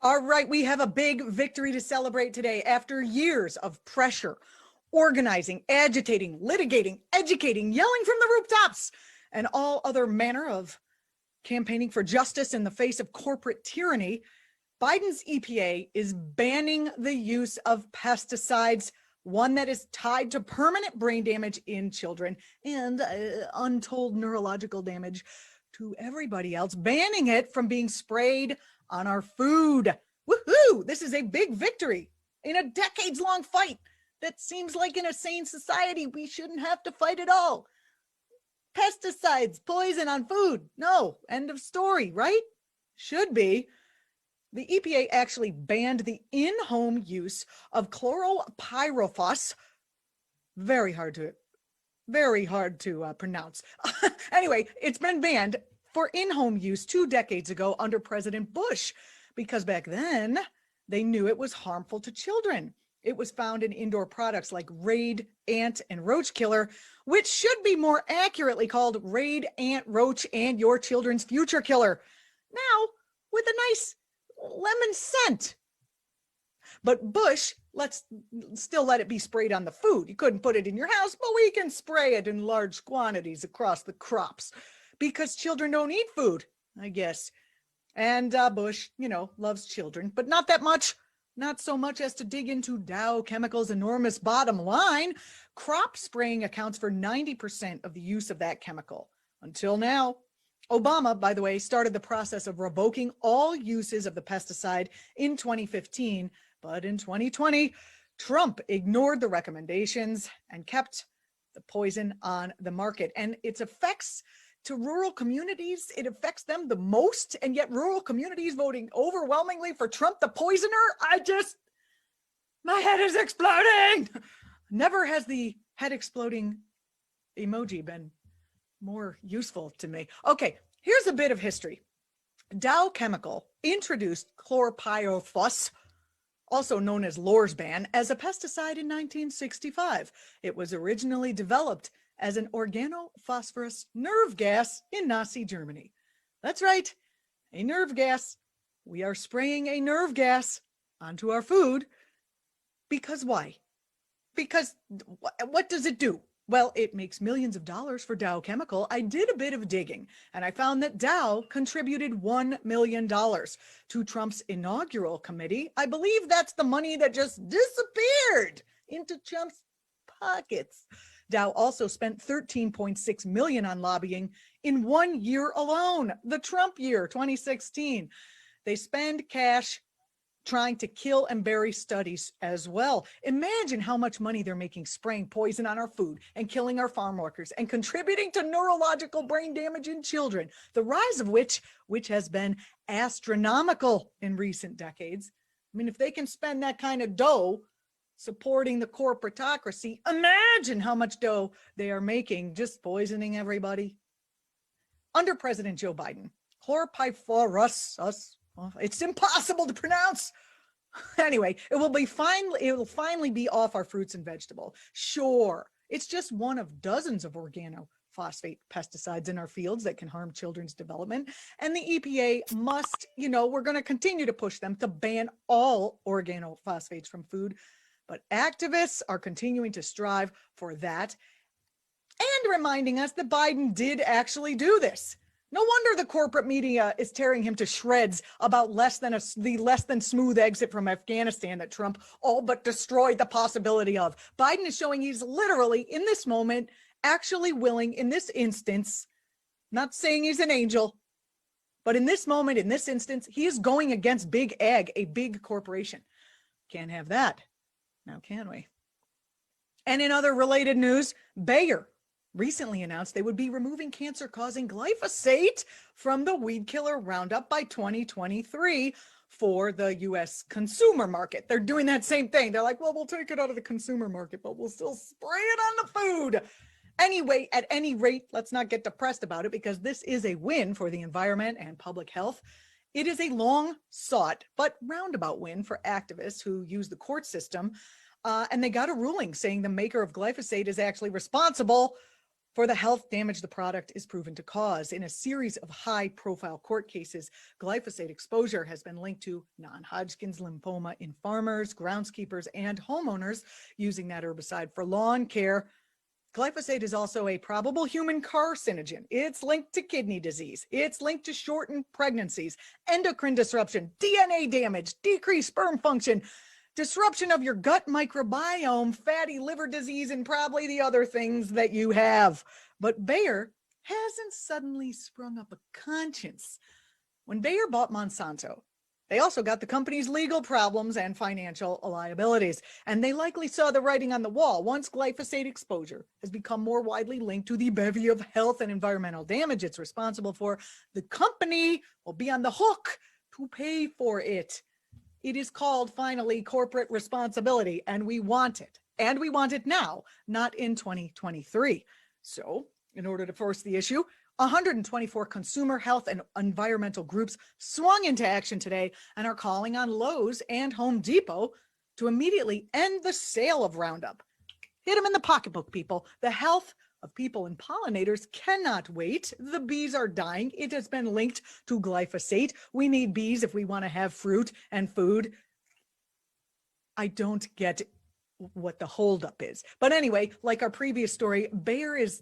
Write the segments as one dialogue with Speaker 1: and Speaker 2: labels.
Speaker 1: All right, we have a big victory to celebrate today. After years of pressure, organizing, agitating, litigating, educating, yelling from the rooftops, and all other manner of campaigning for justice in the face of corporate tyranny, Biden's EPA is banning the use of pesticides, one that is tied to permanent brain damage in children and untold neurological damage to everybody else, banning it from being sprayed on our food. Woohoo! This is a big victory in a decades-long fight that seems like in a sane society we shouldn't have to fight at all. Pesticides, poison on food. No, end of story, right? Should be. The EPA actually banned the in-home use of chlorpyrifos. Very hard to pronounce. Anyway, it's been banned for in-home use 2 decades ago under President Bush, because back then they knew it was harmful to children. It was found in indoor products like Raid, Ant, and Roach Killer, which should be more accurately called Raid, Ant, Roach, and Your Children's Future Killer. Now, with a nice lemon scent. But Bush still let it be sprayed on the food. You couldn't put it in your house, but we can spray it in large quantities across the crops because children don't eat food, I guess. And Bush, loves children, but not that much. Not so much as to dig into Dow Chemical's enormous bottom line. Crop spraying accounts for 90% of the use of that chemical. Until now. Obama, by the way, started the process of revoking all uses of the pesticide in 2015, but in 2020, Trump ignored the recommendations and kept the poison on the market. And its effects to rural communities, it affects them the most, and yet rural communities voting overwhelmingly for Trump, the poisoner. My head is exploding. Never has the head exploding emoji been more useful to me. Okay, here's a bit of history. Dow Chemical introduced chlorpyrifos, also known as Lorsban, as a pesticide in 1965. It was originally developed as an organophosphorus nerve gas in Nazi Germany. That's right, a nerve gas. We are spraying a nerve gas onto our food. Because why? Because what does it do? Well, it makes millions of dollars for Dow Chemical. I did a bit of digging, and I found that Dow contributed $1 million to Trump's inaugural committee. I believe that's the money that just disappeared into Trump's pockets. Dow also spent $13.6 million on lobbying in 1 year alone, the Trump year, 2016. They spend cash trying to kill and bury studies as well. Imagine how much money they're making spraying poison on our food and killing our farm workers and contributing to neurological brain damage in children, the rise of which has been astronomical in recent decades. I mean, if they can spend that kind of dough supporting the corporatocracy, imagine how much dough they are making just poisoning everybody. Under President Joe Biden, chlorpyrifos, it's impossible to pronounce. Anyway, it will finally be off our fruits and vegetables. Sure, it's just one of dozens of organophosphate pesticides in our fields that can harm children's development. And the EPA must, we're going to continue to push them to ban all organophosphates from food. But activists are continuing to strive for that and reminding us that Biden did actually do this. No wonder the corporate media is tearing him to shreds about the less than smooth exit from Afghanistan that Trump all but destroyed the possibility of. Biden is showing he's literally, in this moment, actually willing, in this instance, not saying he's an angel, but in this moment, in this instance, he is going against Big Ag, a big corporation. Can't have that. Now, can we? And in other related news, Bayer recently announced they would be removing cancer-causing glyphosate from the weed killer Roundup by 2023 for the U.S. consumer market. They're doing that same thing. They're like, well, we'll take it out of the consumer market, but we'll still spray it on the food. Anyway, at any rate, let's not get depressed about it because this is a win for the environment and public health. It is a long-sought but roundabout win for activists who use the court system, and they got a ruling saying the maker of glyphosate is actually responsible for the health damage the product is proven to cause. In a series of high-profile court cases, glyphosate exposure has been linked to non-Hodgkin's lymphoma in farmers, groundskeepers, and homeowners using that herbicide for lawn care. Glyphosate is also a probable human carcinogen. It's linked to kidney disease. It's linked to shortened pregnancies, endocrine disruption, DNA damage, decreased sperm function, disruption of your gut microbiome, fatty liver disease, and probably the other things that you have. But Bayer hasn't suddenly sprung up a conscience. When Bayer bought Monsanto, they also got the company's legal problems and financial liabilities. And they likely saw the writing on the wall. Once glyphosate exposure has become more widely linked to the bevy of health and environmental damage it's responsible for, the company will be on the hook to pay for it. It is called, finally, corporate responsibility, and we want it. And we want it now, not in 2023. So, in order to force the issue, 124 consumer health and environmental groups swung into action today and are calling on Lowe's and Home Depot to immediately end the sale of Roundup. Hit them in the pocketbook, people. The health of people and pollinators cannot wait. The bees are dying. It has been linked to glyphosate. We need bees if we want to have fruit and food. I don't get what the holdup is. But anyway, like our previous story, Bayer is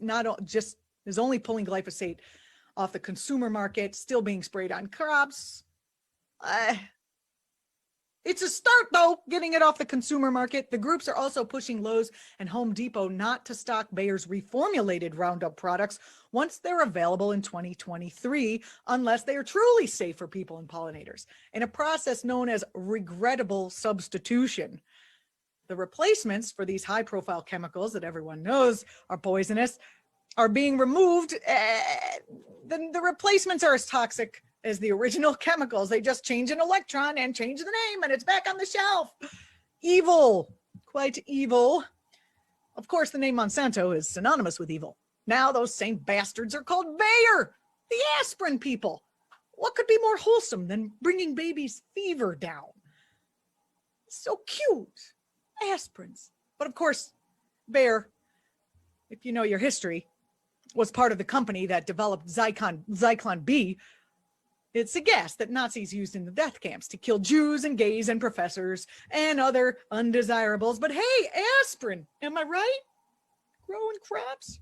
Speaker 1: only pulling glyphosate off the consumer market, still being sprayed on crops. It's a start, though, getting it off the consumer market. The groups are also pushing Lowe's and Home Depot not to stock Bayer's reformulated Roundup products once they're available in 2023, unless they are truly safe for people and pollinators, in a process known as regrettable substitution. The replacements for these high-profile chemicals that everyone knows are poisonous are being removed. The replacements are as toxic as the original chemicals. They just change an electron and change the name, and it's back on the shelf. Evil, quite evil. Of course, the name Monsanto is synonymous with evil. Now those same bastards are called Bayer, the aspirin people. What could be more wholesome than bringing babies' fever down? So cute, aspirins. But of course, Bayer, if you know your history, was part of the company that developed Zyklon B. It's a gas that Nazis used in the death camps to kill Jews and gays and professors and other undesirables. But hey, aspirin, am I right? Growing crops?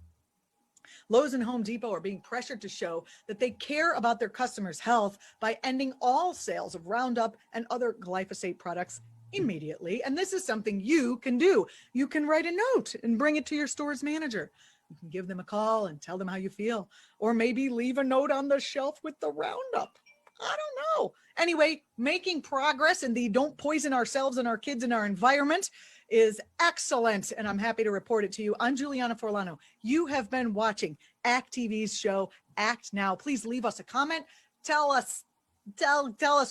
Speaker 1: Lowe's and Home Depot are being pressured to show that they care about their customers' health by ending all sales of Roundup and other glyphosate products immediately. And this is something you can do. You can write a note and bring it to your store's manager. You can give them a call and tell them how you feel, or maybe leave a note on the shelf with the Roundup. I don't know. Anyway, making progress in the don't poison ourselves and our kids and our environment is excellent, and I'm happy to report it to you. I'm Julianna Forlano. You have been watching ACT.tv's show, Act Now. Please leave us a comment. Tell us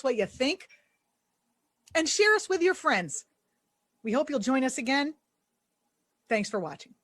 Speaker 1: what you think, and share us with your friends. We hope you'll join us again. Thanks for watching.